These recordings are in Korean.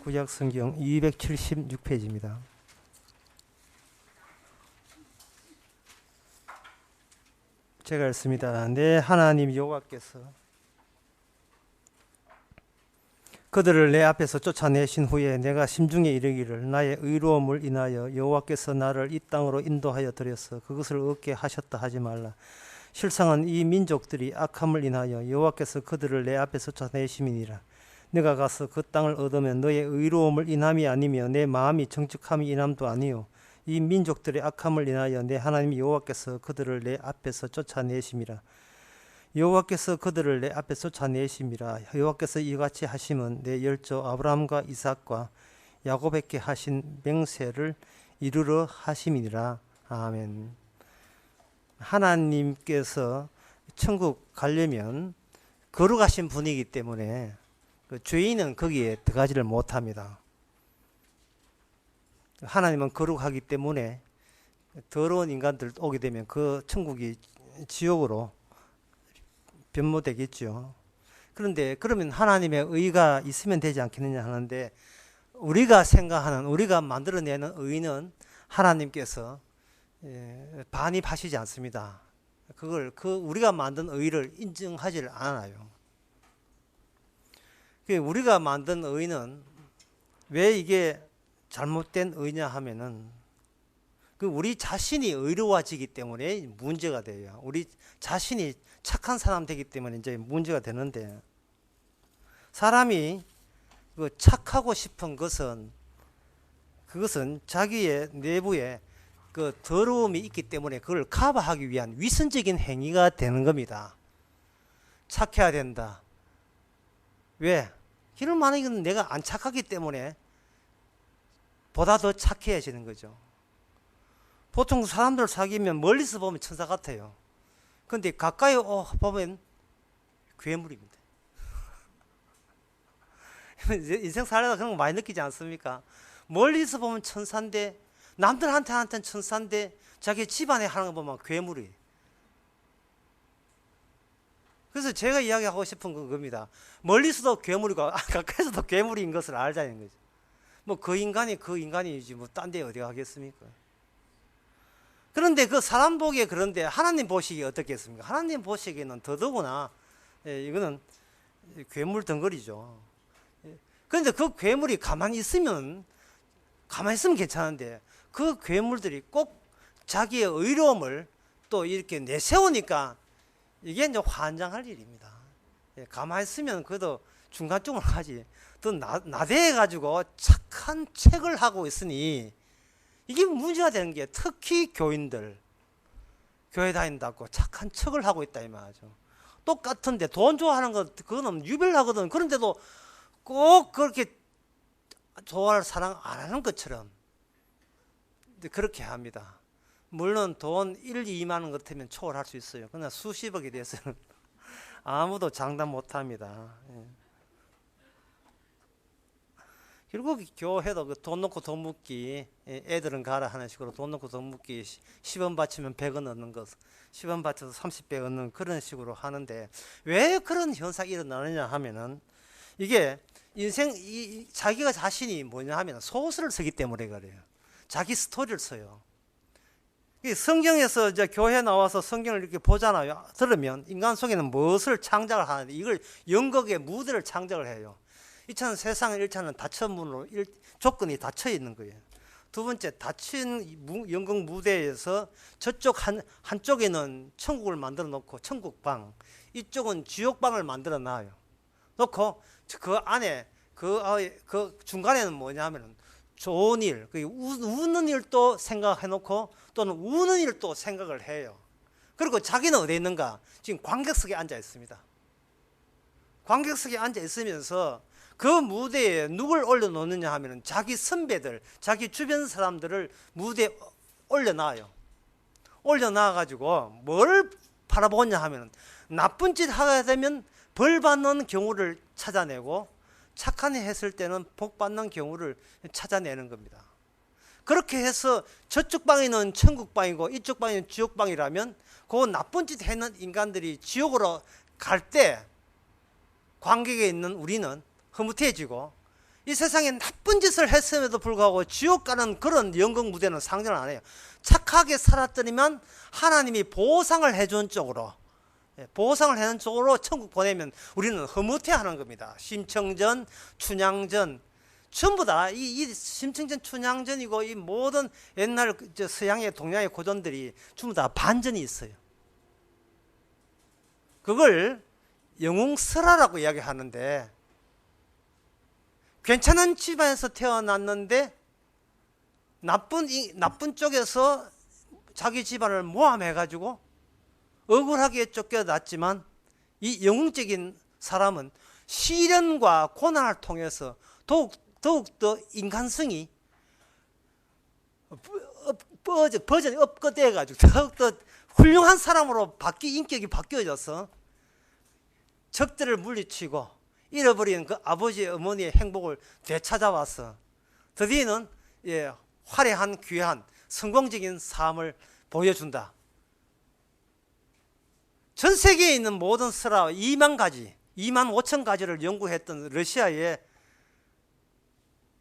구약성경 276페이지입니다. 제가 읽습니다. 내 하나님 여호와께서 그들을 내 앞에서 쫓아내신 후에 내가 심중에 이르기를 나의 의로움을 인하여 여호와께서 나를 이 땅으로 인도하여 들여서 그것을 얻게 하셨다 하지 말라. 실상은 이 민족들이 악함을 인하여 여호와께서 그들을 내 앞에서 쫓아내심이니라. 내가 가서 그 땅을 얻으면 너의 의로움을 인함이 아니며 내 마음이 정직함이 인함도 아니요 이 민족들의 악함을 인하여 내 하나님 여호와께서 그들을 내 앞에서 쫓아내심이라. 여호와께서 그들을 내 앞에서 쫓아내심이라. 여호와께서 이같이 하심은 내 열조 아브라함과 이삭과 야곱에게 하신 맹세를 이루러 하심이니라. 아멘. 하나님께서 천국 가려면 거룩하신 분이기 때문에 그 죄인은 거기에 들어가지를 못합니다. 하나님은 거룩하기 때문에 더러운 인간들 오게 되면 그 천국이 지옥으로 변모되겠죠. 그런데 그러면 하나님의 의가 있으면 되지 않겠느냐 하는데, 우리가 생각하는, 우리가 만들어내는 의는 하나님께서 반입하시지 않습니다. 그걸 우리가 만든 의를 인정하지 않아요. 우리가 만든 의는 왜 이게 잘못된 의냐 하면은 우리 자신이 의로워지기 때문에 문제가 돼요. 우리 자신이 착한 사람 되기 때문에 이제 문제가 되는데, 사람이 착하고 싶은 것은 그것은 자기의 내부에 그 더러움이 있기 때문에 그걸 커버하기 위한 위선적인 행위가 되는 겁니다. 착해야 된다. 왜? 이런 많은 건 내가 안 착하기 때문에 보다 더 착해지는 거죠. 보통 사람들 사귀면 멀리서 보면 천사 같아요. 근데 가까이 보면 괴물입니다. 인생 살다가 그런 거 많이 느끼지 않습니까? 멀리서 보면 천사인데, 남들한테는 천사인데 자기 집안에 하는 거 보면 괴물이. 그래서 제가 이야기하고 싶은 건 겁니다. 멀리서도 괴물이고 가까이서도 괴물인 것을 알자는 거죠. 뭐 그 인간이 그 인간이지 뭐 딴 데 어디 가겠습니까? 그런데 그 사람 보기에 그런데 하나님 보시기에 어떻겠습니까? 하나님 보시기에는 더더구나 이거는 괴물 덩어리죠. 그런데 그 괴물이 가만히 있으면 괜찮은데, 그 괴물들이 꼭 자기의 의로움을 또 이렇게 내세우니까 이게 이제 환장할 일입니다. 가만히 있으면 그래도 중간쯤으로 가지. 또 나대해가지고 착한 책을 하고 있으니 이게 문제가 되는 게, 특히 교인들, 교회 다닌다고 착한 척을 하고 있다 이 말이죠. 똑같은데 돈 좋아하는 거 그거는 유별나거든. 그런데도 꼭 그렇게 좋아할 사랑 안 하는 것처럼 그렇게 합니다. 물론 돈 1, 2만 원 같으면 초월할 수 있어요. 그러나 수십억에 대해서는 아무도 장담 못 합니다. 결국 교회도 돈 놓고 돈 묻기, 애들은 가라 하는 식으로 돈 놓고 돈 묻기, 10원 바치면 100원 얻는 것, 10원 바쳐서 30배 얻는 그런 식으로 하는데, 왜 그런 현상이 일어나느냐 하면은 이게 자기가 자신이 뭐냐 하면 소설을 쓰기 때문에 그래요. 자기 스토리를 써요. 성경에서 이제 교회 나와서 성경을 이렇게 보잖아요. 들으면 인간 속에는 무엇을 창작을 하는데, 이걸 연극의 무대를 창작을 해요. 2차는 세상은 1차는 닫힌 문으로 조건이 닫혀 있는 거예요. 두 번째, 닫힌 연극 무대에서 저쪽 한쪽에는 천국을 만들어 놓고 천국방, 이쪽은 지옥방을 만들어 놔요. 놓고 그 안에 그 중간에는 뭐냐 하면은 좋은 일, 웃는 일도 생각해 놓고 또는 우는 일도 생각을 해요. 그리고 자기는 어디에 있는가? 지금 관객석에 앉아 있습니다. 관객석에 앉아 있으면서 그 무대에 누굴 올려놓느냐 하면은 자기 선배들, 자기 주변 사람들을 무대에 올려놔요. 올려놔가지고 뭘 바라보냐 하면은 나쁜 짓 하게 되면 벌 받는 경우를 찾아내고, 착한 일 했을 때는 복 받는 경우를 찾아내는 겁니다. 그렇게 해서 저쪽 방에는 천국방이고 이쪽 방에는 지옥방이라면, 그 나쁜 짓 했는 인간들이 지옥으로 갈 때 관객에 있는 우리는 흐뭇해지고, 이 세상에 나쁜 짓을 했음에도 불구하고 지옥 가는 그런 연극 무대는 상정을 안 해요. 착하게 살았더니만 하나님이 보상을 해준 쪽으로, 보상을 해준 쪽으로 천국 보내면 우리는 흐뭇해하는 겁니다. 심청전, 춘향전 전부 다 이 심청전, 춘향전이고 이 모든 옛날 서양의 동양의 고전들이 전부 다 반전이 있어요. 그걸 영웅설화라고 이야기하는데, 괜찮은 집안에서 태어났는데 나쁜 쪽에서 자기 집안을 모함해가지고 억울하게 쫓겨났지만, 이 영웅적인 사람은 시련과 고난을 통해서 더욱더 인간성이 버전이 업그레이드돼가지고 더욱더 훌륭한 사람으로 인격이 바뀌어져서 적들을 물리치고 잃어버린 그 아버지 어머니의 행복을 되찾아와서 드디어는 화려한 귀한 성공적인 삶을 보여준다. 전 세계에 있는 모든 설화 2만 5천 가지를 연구했던 러시아의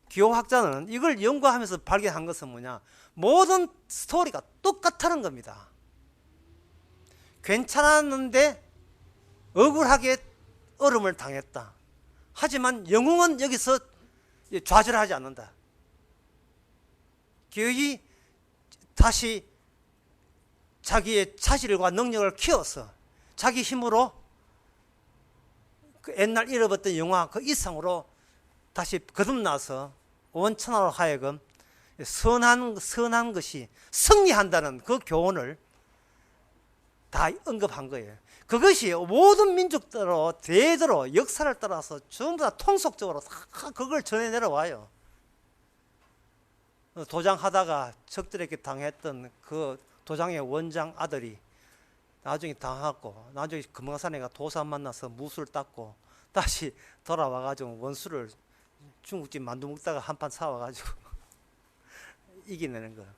기호학자는 이걸 연구하면서 발견한 것은 뭐냐, 모든 스토리가 똑같다는 겁니다. 괜찮았는데 억울하게 어려움을 당했다. 하지만 영웅은 여기서 좌절하지 않는다. 기어이 다시 자기의 자질과 능력을 키워서 자기 힘으로 그 옛날 잃어버렸던 영화 그 이상으로 다시 거듭나서 온 천하로 하여금 선한 것이 승리한다는 그 교훈을 다 언급한 거예요. 그것이 모든 민족대로 대대로 역사를 따라서 전부 다 통속적으로 다 그걸 전해 내려와요. 도장하다가 적들에게 당했던 그 도장의 원장 아들이 나중에 당하고, 나중에 금강산에 가 도산 만나서 무술 닦고 다시 돌아와가지고 원수를 중국집 만두 먹다가 한판 사와가지고 이겨내는 거예요.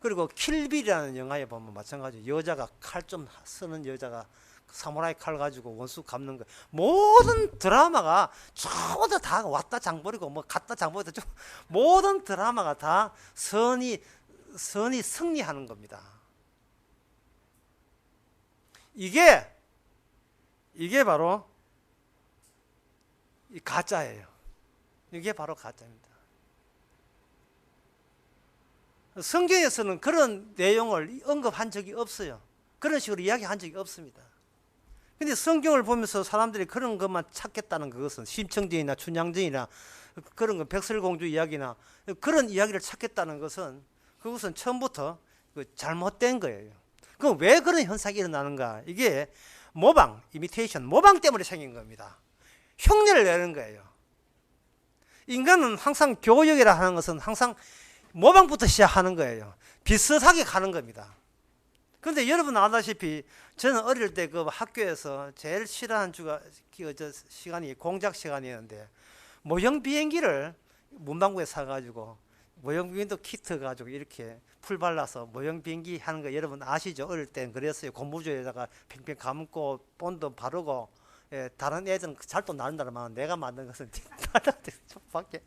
그리고 킬빌이라는 영화에 보면 마찬가지로 여자가 칼 좀 쓰는 여자가 사무라이 칼 가지고 원수 갚는 거, 모든 드라마가 전부 다 왔다 장버리고 뭐 갔다 장버리고 모든 드라마가 다 선이 승리하는 겁니다. 이게 바로 가짜예요. 이게 바로 가짜입니다. 성경에서는 그런 내용을 언급한 적이 없어요. 그런 식으로 이야기한 적이 없습니다. 근데 성경을 보면서 사람들이 그런 것만 찾겠다는 것은, 심청전이나 춘향전이나 그런 거, 백설공주 이야기나 그런 이야기를 찾겠다는 것은, 그것은 처음부터 잘못된 거예요. 그럼 왜 그런 현상이 일어나는가? 이게 모방 때문에 생긴 겁니다. 흉내를 내는 거예요. 인간은 항상 교육이라 하는 것은 항상 모방부터 시작하는 거예요. 비슷하게 가는 겁니다. 그런데 여러분 아다시피 저는 어릴 때 그 학교에서 제일 싫어하는 시간이 공작 시간이었는데, 모형 비행기를 문방구에 사가지고 모형 비행기도 키트 가지고 이렇게 풀 발라서 모형 비행기 하는 거 여러분 아시죠? 어릴 땐 그랬어요. 고무줄에다가 팽팽 감고 본드 바르고, 다른 애들은 잘도 나른다만 내가 만든 것은 밖에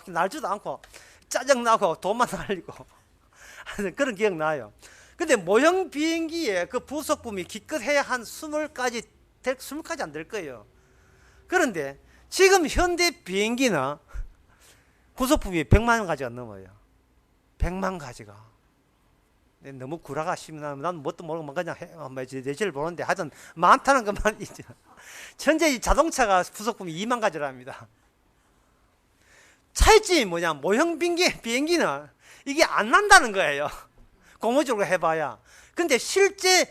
날지도 않고 짜증나고 돈만 날리고 하는 그런 기억 나요. 근데 모형 비행기에 그 부속품이 기껏해야 한 20가지 안 될 거예요. 그런데 지금 현대 비행기는 부속품이 100만 가지가 넘어요. 100만 가지가. 너무 구라가 심하면 난 뭣도 모르고 그냥 내지를 보는데 하여튼 많다는 것만 있죠. 현재 이 자동차가 부속품이 2만 가지랍니다. 차이점이 뭐냐, 모형 비행기는 이게 안 난다는 거예요. 고무줄로 해봐야. 근데 실제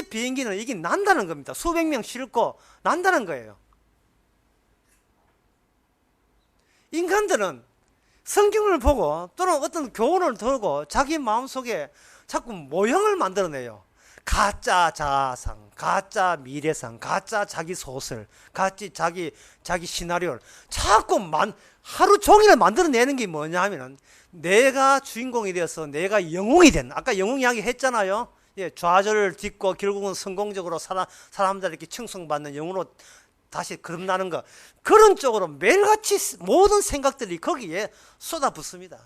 비행기는 이게 난다는 겁니다. 수백 명 싣고 난다는 거예요. 인간들은 성경을 보고 또는 어떤 교훈을 들고 자기 마음속에 자꾸 모형을 만들어내요. 가짜 자아상, 가짜 미래상, 가짜 자기 소설, 가짜 자기 시나리오를 자꾸 하루 종일 만들어내는 게 뭐냐 하면은, 내가 주인공이 되어서 내가 영웅이 된, 아까 영웅 이야기 했잖아요. 좌절을 딛고 결국은 성공적으로 사람들에게 칭송받는 영웅으로 다시 거듭나는 거, 그런 쪽으로 매일같이 모든 생각들이 거기에 쏟아붓습니다.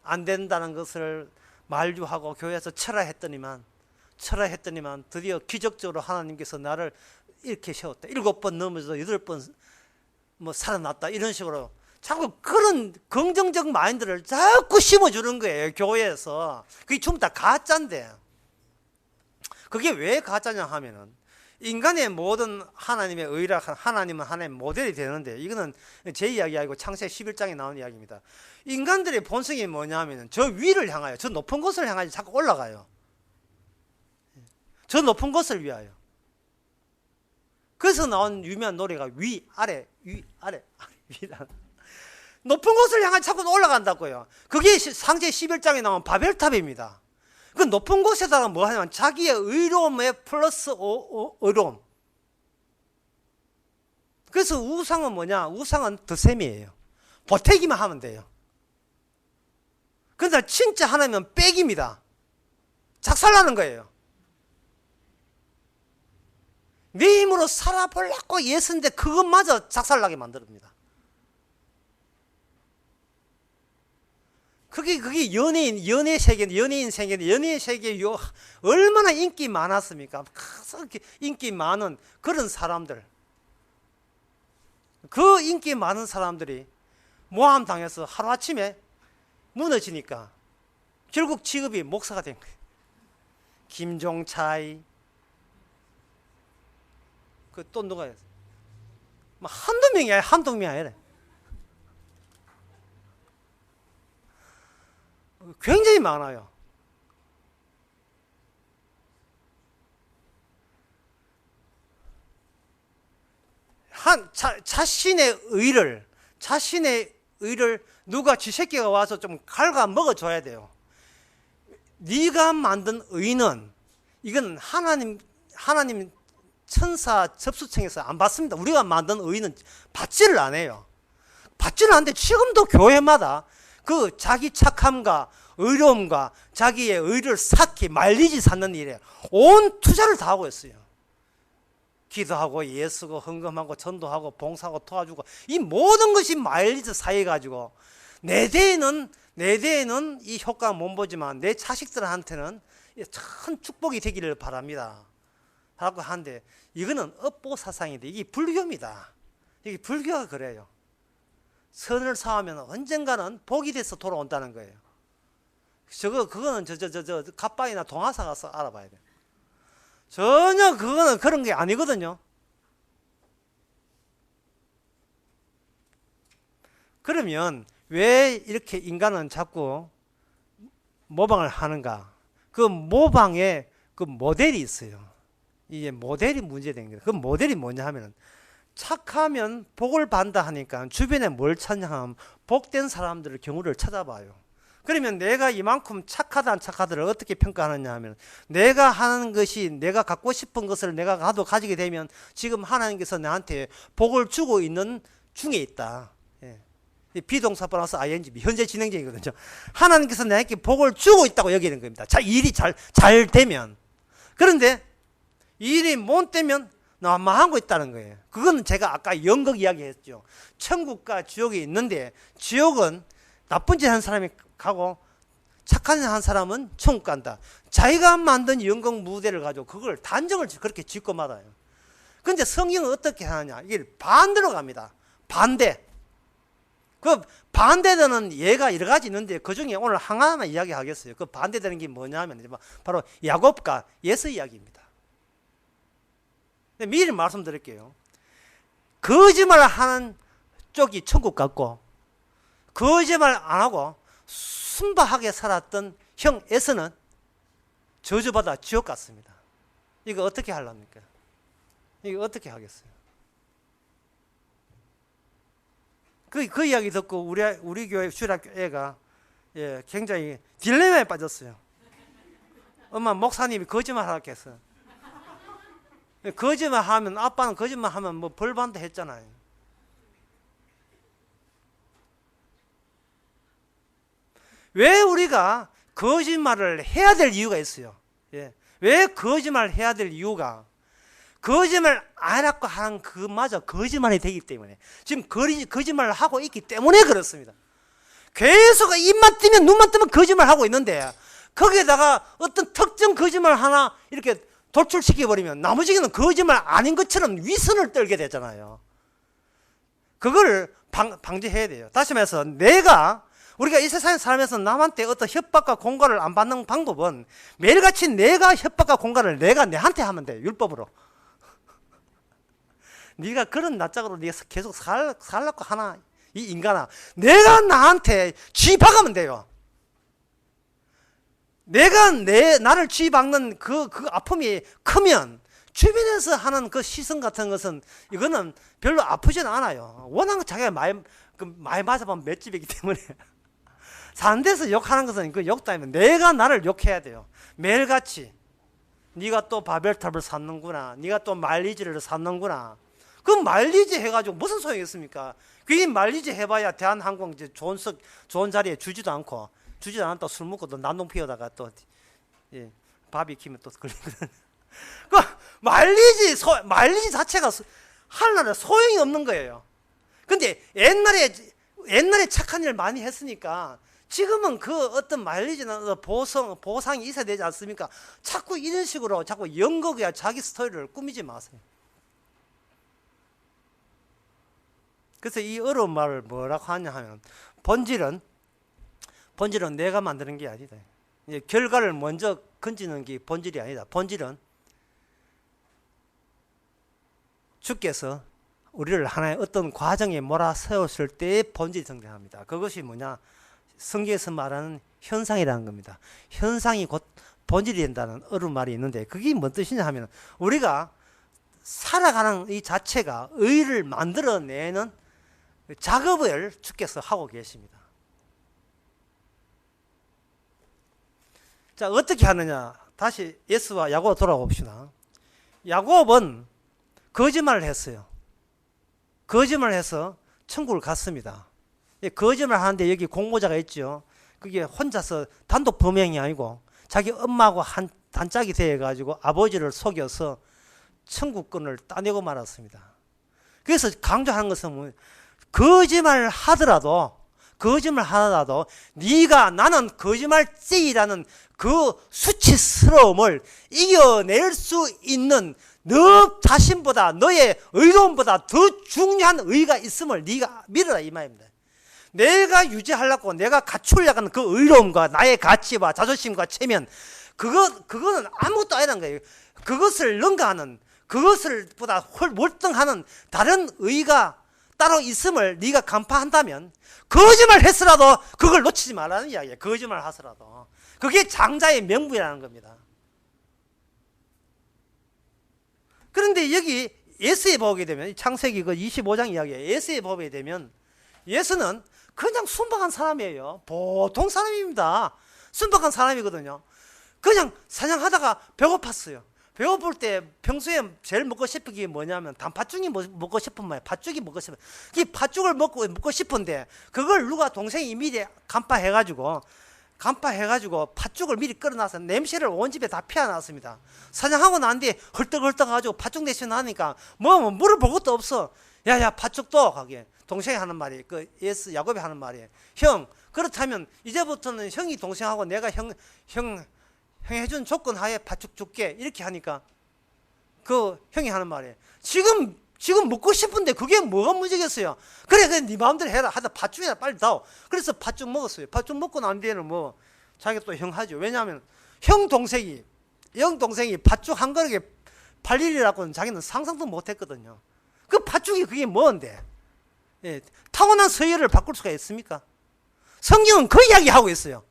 안 된다는 것을 만류하고 교회에서 철회했더니만 드디어 기적적으로 하나님께서 나를 이렇게 세웠다. 7번 넘어져서 8번 뭐 살아났다. 이런 식으로 자꾸 그런 긍정적 마인드를 자꾸 심어주는 거예요, 교회에서. 그게 전부 다 가짜인데. 그게 왜 가짜냐 하면은 인간의 모든 하나님의 의라, 하나님은 하나님의 모델이 되는데, 이거는 제 이야기 아니고 창세기 11장에 나오는 이야기입니다. 인간들의 본성이 뭐냐 하면은 저 위를 향하여, 저 높은 곳을 향하여 자꾸 올라가요. 저 높은 곳을 위하여. 그래서 나온 유명한 노래가 위, 아래, 위라. 높은 곳을 향해 자꾸 올라간다고요. 그게 창세기 11장에 나온 바벨탑입니다. 그 높은 곳에다가 뭐 하냐면 자기의 의로움에 플러스 의로움. 그래서 우상은 뭐냐? 우상은 드셈이에요. 보태기만 하면 돼요. 그런데 진짜 하나님은 빽입니다. 작살나는 거예요. 내 힘으로 살아보려고 애쓰는데 그것마저 작살나게 만듭니다. 그게 연예인 세계 얼마나 인기 많았습니까? 인기 많은 그런 사람들. 그 인기 많은 사람들이 모함당해서 하루아침에 무너지니까 결국 직업이 목사가 된 거예요. 김종차이, 그 또 누가 한두 명이 아니라 굉장히 많아요. 자신의 의를 누가 쥐새끼가 와서 좀 갉아 먹어줘야 돼요. 네가 만든 의는, 이건 하나님 천사 접수청에서 안 받습니다. 우리가 만든 의는 받지를 않아요. 받지는 않는데 지금도 교회마다 그 자기 착함과 의로움과 자기의 의를 쌓기 말리지 쌓는 일에 온 투자를 다 하고 있어요. 기도하고 예수고 헌금하고 전도하고 봉사하고 도와주고, 이 모든 것이 마일리지 쌓여가지고 내 대에는 이 효과가 못 보지만 내 자식들한테는 큰 축복이 되기를 바랍니다. 라고 하는데, 이거는 업보 사상인데 이게 불교입니다. 이게 불교가 그래요. 선을 쌓으면 언젠가는 복이 돼서 돌아온다는 거예요. 그거는 갑방이나 동화사 가서 알아봐야 돼요. 전혀 그거는 그런 게 아니거든요. 그러면 왜 이렇게 인간은 자꾸 모방을 하는가? 그 모방에 그 모델이 있어요. 이게 모델이 문제된 거예요. 그 모델이 뭐냐 하면은, 착하면 복을 받는다 하니까 주변에 뭘 찾냐 하면 복된 사람들의 경우를 찾아봐요. 그러면 내가 이만큼 착하다 안 착하다를 어떻게 평가하느냐 하면, 내가 하는 것이 내가 갖고 싶은 것을 내가 가지게 되면 지금 하나님께서 나한테 복을 주고 있는 중에 있다. 예. 비동사 플러스 ing, 현재 진행형이거든요. 하나님께서 나에게 복을 주고 있다고 여기는 겁니다. 자, 일이 잘 되면. 그런데 일이 못 되면 나만 하고 있다는 거예요. 그건 제가 아까 연극 이야기 했죠. 천국과 지옥이 있는데, 지옥은 나쁜 짓 한 사람이 가고 착한 짓 한 사람은 천국 간다. 자기가 만든 연극 무대를 가지고 그걸 단정을 그렇게 짓고 말아요. 그런데 성경은 어떻게 하느냐? 이게 반대로 갑니다. 반대. 그 반대되는 예가 여러 가지 있는데 그 중에 오늘 하나만 이야기하겠어요. 그 반대되는 게 뭐냐면 바로 야곱과 예수 이야기입니다. 미리 말씀드릴게요. 거짓말을 하는 쪽이 천국 같고, 거짓말 안 하고 순박하게 살았던 형 에서는 저주받아 지옥 같습니다. 이거 어떻게 하려니까? 이거 어떻게 하겠어요? 그 이야기 듣고 우리 교회 주일학교 애가 굉장히 딜레마에 빠졌어요. 엄마, 목사님이 거짓말 하라고 했어요. 거짓말 하면, 아빠는 거짓말 하면 뭐 벌 받는다 했잖아요. 왜 우리가 거짓말을 해야 될 이유가 있어요. 왜 거짓말을 해야 될 이유가, 거짓말 안 하고 하는 그마저 거짓말이 되기 때문에 지금 거짓말을 하고 있기 때문에 그렇습니다. 계속 입만 뜨면 눈만 뜨면 거짓말 하고 있는데 거기에다가 어떤 특정 거짓말 하나 이렇게 돌출시켜버리면 나머지는 거짓말 아닌 것처럼 위선을 떨게 되잖아요. 그걸 방지해야 돼요. 다시 말해서 우리가 이 세상에 살면서 남한테 어떤 협박과 공갈을 안 받는 방법은 매일같이 내가 협박과 공갈을 내가 내한테 하면 돼요. 율법으로. 네가 그런 낯짝으로 네가 계속 살라고 하나 이 인간아, 내가 나한테 쥐박으면 돼요. 내가 나를 쥐박는 그 아픔이 크면 주변에서 하는 그 시선 같은 것은 이거는 별로 아프지는 않아요. 워낙 자기가 많이 맞아보면 맷집이기 때문에 사는 데서 욕하는 것은 그 욕도 아니면 내가 나를 욕해야 돼요. 매일같이 네가 또 바벨탑을 쌓는구나, 네가 또 마일리지를 쌓는구나. 그 마일리지 해가지고 무슨 소용이 있습니까? 그게 마일리지 해봐야 대한항공 이제 좋은 자리에 주지도 않았다 술 먹고 또 난동 피우다가 또 밥이 키면 또 걸리거든. 그 마일리지 자체가 하늘나라 소용이 없는 거예요. 근데 옛날에 착한 일 많이 했으니까 지금은 그 어떤 마일리지나 보상이 있어야 되지 않습니까? 자꾸 이런 식으로 자꾸 연극이야 자기 스토리를 꾸미지 마세요. 그래서 이 어려운 말을 뭐라고 하냐 하면 본질은 내가 만드는 게 아니다. 이제 결과를 먼저 건지는 게 본질이 아니다. 본질은 주께서 우리를 하나의 어떤 과정에 몰아세웠을 때의 본질이 등장합니다. 그것이 뭐냐? 성경에서 말하는 현상이라는 겁니다. 현상이 곧 본질이 된다는 어려운 말이 있는데 그게 뭔 뜻이냐 하면 우리가 살아가는 이 자체가 의를 만들어내는 작업을 주께서 하고 계십니다. 자, 어떻게 하느냐? 다시 예수와 야고보 돌아봅시다. 야고보는 거짓말을 했어요. 거짓말을 해서 천국을 갔습니다. 거짓말 하는데 여기 공모자가 있죠. 그게 혼자서 단독 범행이 아니고 자기 엄마하고 단짝이 되어가지고 아버지를 속여서 천국권을 따내고 말았습니다. 그래서 강조하는 것은 거짓말을 하더라도 나는 거짓말쟁이라는 그 수치스러움을 이겨낼 수 있는 너 자신보다 너의 의로움보다 더 중요한 의가 있음을 네가 믿어라 이 말입니다. 내가 유지하려고 내가 갖추려고 하는 그 의로움과 나의 가치와 자존심과 체면 그거는 아무것도 아니라는 거예요. 그것을 능가하는 그것을 보다 월등하는 다른 의가 따로 있음을 네가 간파한다면 거짓말 했으라도 그걸 놓치지 말라는 이야기예요. 거짓말 하더라도 그게 장자의 명분이라는 겁니다. 그런데 여기 예수에 보게 되면 창세기 그 25장 이야기에 예수에 보게 되면 예수는 그냥 순박한 사람이에요. 보통 사람입니다. 순박한 사람이거든요. 그냥 사냥하다가 배고팠어요. 배고플 때 평소에 제일 먹고 싶은 게 뭐냐면 단팥죽이 먹고 싶은 말이에요. 팥죽이 먹고 싶은. 이 팥죽을 먹고 싶은데 그걸 누가 동생이 미리 간파해가지고 팥죽을 미리 끓여놔서 냄새를 온 집에 다 피워놨습니다. 사냥하고 난 뒤에 헐떡헐떡 가지고 팥죽 냄새 나니까 물을 볼 것도 없어. 야야 팥죽도 하게 동생이 하는 말이 야곱이 하는 말이에요. 형 그렇다면 이제부터는 형이 동생하고 내가 형 해준 조건 하에 팥죽 줄게 이렇게 하니까 그 형이 하는 말이에요. 지금 먹고 싶은데 그게 뭐가 문제겠어요. 그래 네 마음대로 해라 하다 팥죽이나 빨리 다오. 그래서 팥죽 먹었어요. 팥죽 먹고 난 뒤에는 자기가 또 형 하죠. 왜냐하면 형 동생이 팥죽 한 그릇에 8일이라고는 자기는 상상도 못했거든요. 그 팥죽이 그게 뭔데? 타고난 서열을 바꿀 수가 있습니까? 성경은 그 이야기 하고 있어요.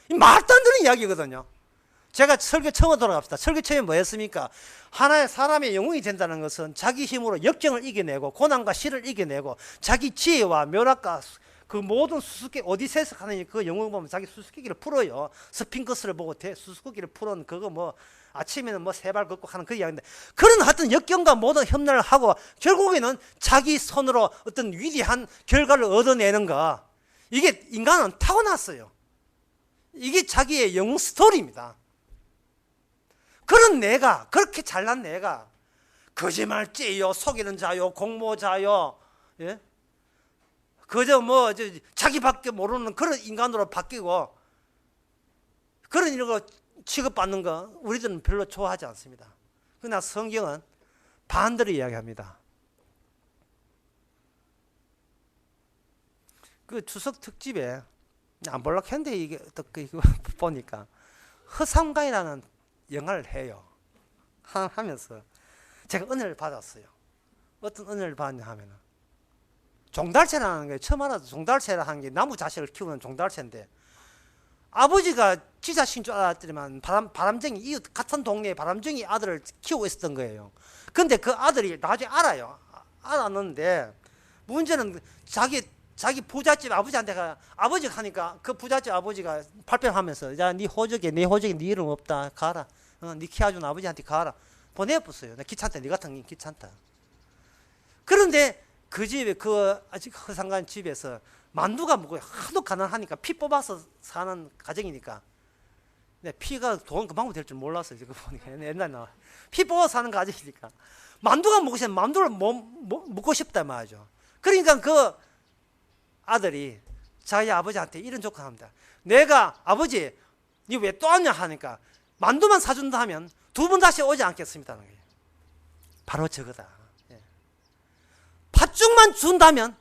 말도 안 되는 이야기거든요. 제가 설교 처음으로 돌아갑시다. 설교 처음에 뭐였습니까? 하나의 사람의 영웅이 된다는 것은 자기 힘으로 역경을 이겨내고 고난과 시를 이겨내고 자기 지혜와 묘락과 그 모든 수수께끼 오디세이에서 하는 그 영웅을 보면 자기 수수께끼를 풀어요. 스핑크스를 보고 수수께끼를 풀은 그거 아침에는 세 발 걷고 하는 그 이야기인데 그런 하여튼 역경과 모든 협력을 하고 결국에는 자기 손으로 어떤 위대한 결과를 얻어내는 거 이게 인간은 타고났어요. 이게 자기의 영웅 스토리입니다. 그런 내가 그렇게 잘난 내가 거짓말죄요, 속이는 자요, 공모자요, 예? 그저 뭐 자기밖에 모르는 그런 인간으로 바뀌고 그런 이런 취급받는 거 우리들은 별로 좋아하지 않습니다. 그러나 성경은 반대로 이야기합니다. 그 추석 특집에 안 볼라 했는데 이게 이거 보니까 허상관이라는 영화를 해요. 하면서 제가 은혜를 받았어요. 어떤 은혜를 받았냐 하면은 종달새라는 게 처음 알아서 종달새라는 게 나무 자식을 키우는 종달새인데 아버지가 지 자식인 줄 알았더니만 바람쟁이 이웃 같은 동네에 바람쟁이 아들을 키우고 있었던 거예요. 근데 그 아들이 나중에 알아요. 알았는데 문제는 자기 부잣집 아버지한테 아버지가 하니까 그 부잣집 아버지가 발뺌하면서 야, 네 호적에 네 이름 없다. 가라. 네 키워준 아버지한테 가라. 보내버렸어요. 나 귀찮다. 네 같은 게 귀찮다. 그런데 그 집에 그 아직 허상관 집에서 만두가 먹고 하도 가난하니까 피 뽑아서 사는 가정이니까 피가 돈 그만큼 될 줄 몰랐어요. 지금 보니까 옛날에 나와 피 뽑아서 사는 가정이니까 만두가 먹고 싶으면 만두를 먹고 싶다 말이죠. 그러니까 그 아들이 자기 아버지한테 이런 조건 합니다. 내가 아버지 니 왜 또 왔냐 하니까 만두만 사준다 하면 두 번 다시 오지 않겠습니다는 거예요. 바로 저거다. 팥죽만 준다면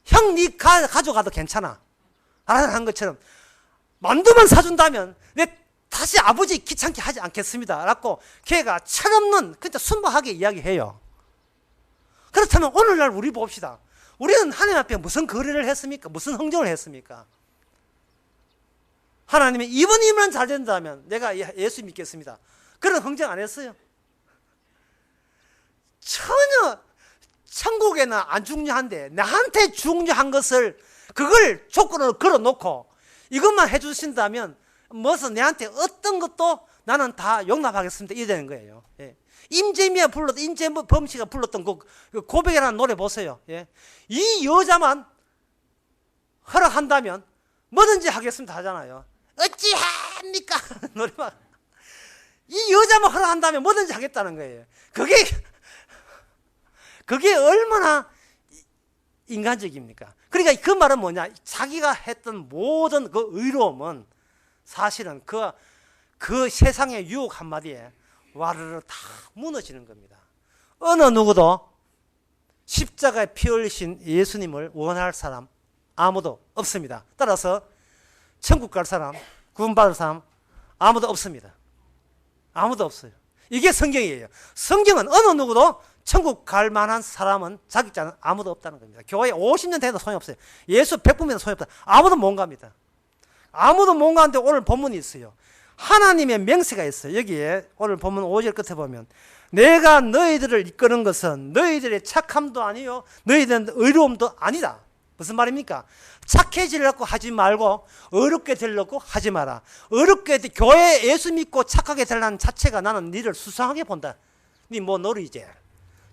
형 니 가져가도 괜찮아 라는 것처럼 만두만 사준다면 내 다시 아버지 귀찮게 하지 않겠습니다 라고 걔가 철없는 그러니까 순박하게 이야기해요. 그렇다면 오늘날 우리 봅시다. 우리는 하나님 앞에 무슨 거래를 했습니까? 무슨 흥정을 했습니까? 하나님이 이번이면 잘 된다면 내가 예수 믿겠습니다. 그런 흥정 안 했어요. 전혀 천국에는 안 중요한데 나한테 중요한 것을 그걸 조건으로 걸어놓고 이것만 해주신다면 무슨 내한테 어떤 것도 나는 다 용납하겠습니다. 이래 되는 거예요. 예. 임재미가 불렀던 임재범 씨가 불렀던 그 고백이라는 노래 보세요. 예. 이 여자만 허락한다면 뭐든지 하겠습니다 하잖아요. 어찌합니까? 노래만 이 여자만 허락한다면 뭐든지 하겠다는 거예요. 그게 얼마나 인간적입니까? 그러니까 그 말은 뭐냐? 자기가 했던 모든 그 의로움은 사실은 그 세상의 유혹 한마디에 와르르 다 무너지는 겁니다. 어느 누구도 십자가에 피 흘리신 예수님을 원할 사람 아무도 없습니다. 따라서 천국 갈 사람, 구원받을 사람 아무도 없습니다. 아무도 없어요. 이게 성경이에요. 성경은 어느 누구도 천국 갈 만한 사람은 자격자는 아무도 없다는 겁니다. 교회 50년 돼도 소용이 없어요. 예수 100분이도 소용이 없다. 아무도 못 갑니다. 아무도 못 가는데 오늘 본문이 있어요. 하나님의 명세가 있어요. 여기에 오늘 본문 5절 끝에 보면 내가 너희들을 이끄는 것은 너희들의 착함도 아니요 너희들의 의로움도 아니다. 무슨 말입니까? 착해지려고 하지 말고 어렵게 되려고 하지 마라. 어렵게 교회 예수 믿고 착하게 되려는 자체가 나는 너를 수상하게 본다. 니 뭐 너를 이제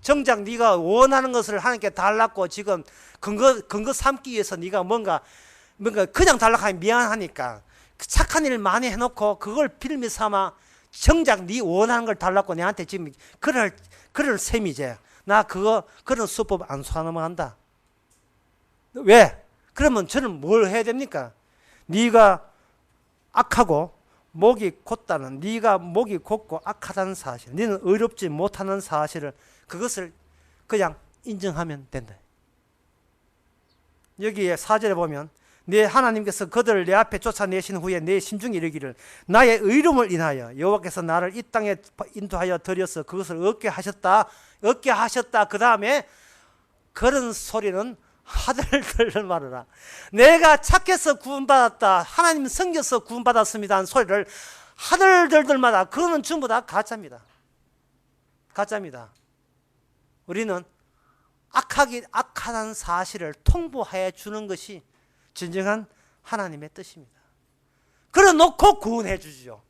정작 네가 원하는 것을 하나님께 달라고 지금 근거 삼기 위해서 네가 뭔가 그냥 달라고 하면 미안하니까 착한 일 많이 해놓고 그걸 빌미 삼아 정작 네 원하는 걸 달라고 내한테 지금 그럴 셈이지. 나 그런 수법 안 수능한다. 왜? 그러면 저는 뭘 해야 됩니까? 네가 악하고 목이 곧다는 네가 목이 곧고 악하다는 사실, 너는 의롭지 못하는 사실을 그것을 그냥 인정하면 된다. 여기에 4절에 보면 네 하나님께서 그들을 내 앞에 쫓아내신 후에 내 심중에 이르기를 나의 의로움을 인하여 여호와께서 나를 이 땅에 인도하여 들여서 그것을 얻게 하셨다. 그 다음에 그런 소리는 하들들 말하라. 내가 착해서 구원받았다. 하나님 섬겨서 구원받았습니다 하는 소리를 하들들들마다 그거는 전부 다 가짜입니다. 가짜입니다. 우리는 악하다는 사실을 통보해 주는 것이 진정한 하나님의 뜻입니다. 그래 놓고 구원해 주죠.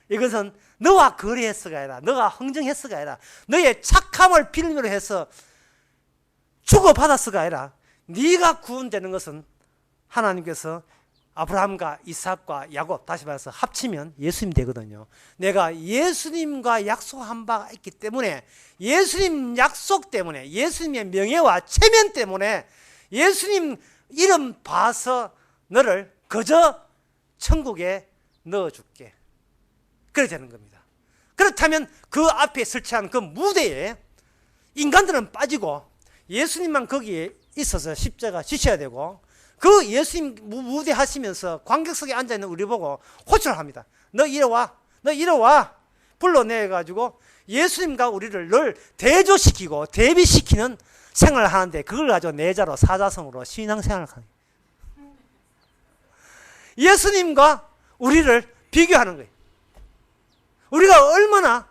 이것은 너와 거래했어가 아니라 너가 흥정했어가 아니라 너의 착함을 빌미로 해서 주고받았어가 아니라 네가 구원되는 것은 하나님께서 아브라함과 이삭과 야곱, 다시 말해서 합치면 예수님 되거든요. 내가 예수님과 약속한 바가 있기 때문에, 예수님 약속 때문에, 예수님의 명예와 체면 때문에, 예수님 이름 봐서 너를 그저 천국에 넣어줄게. 그래 되는 겁니다. 그렇다면 그 앞에 설치한 그 무대에 인간들은 빠지고 예수님만 거기에 있어서 십자가 지셔야 되고, 그 예수님 무대 하시면서 관객석에 앉아있는 우리 보고 호출을 합니다. 너 이리 와. 너 이리 와. 불러내가지고 예수님과 우리를 늘 대조시키고 대비시키는 생활을 하는데, 그걸 가지고 내자로 사자성어로 신앙생활을 하는 거예요. 예수님과 우리를 비교하는 거예요. 우리가 얼마나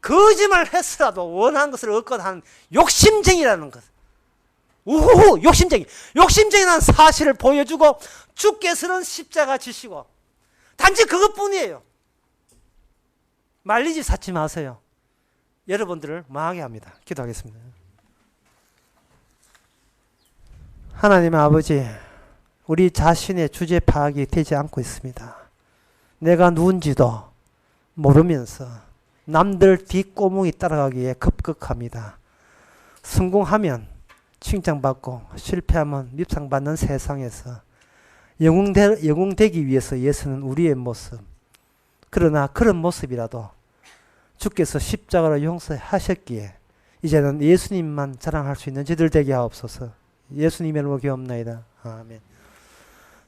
거짓말 했으라도 원하는 것을 얻거나 하는 욕심쟁이라는 것. 우후, 욕심쟁이. 욕심쟁이라는 사실을 보여주고 주께서는 십자가 지시고 단지 그것뿐이에요. 말리지 쌓지 마세요. 여러분들을 망하게 합니다. 기도하겠습니다. 하나님 아버지, 우리 자신의 주제 파악이 되지 않고 있습니다. 내가 누군지도 모르면서 남들 뒷꼬뭉이 따라가기에 급급합니다. 성공하면 칭찬받고 실패하면 밉상받는 세상에서 영웅되기 위해서 예수는 우리의 모습, 그러나 그런 모습이라도 주께서 십자가로 용서하셨기에 이제는 예수님만 자랑할 수 있는 저희들 되게 하옵소서. 예수님의 이름으로 기도합나이다. 아멘.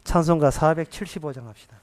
찬송가 475장 합시다.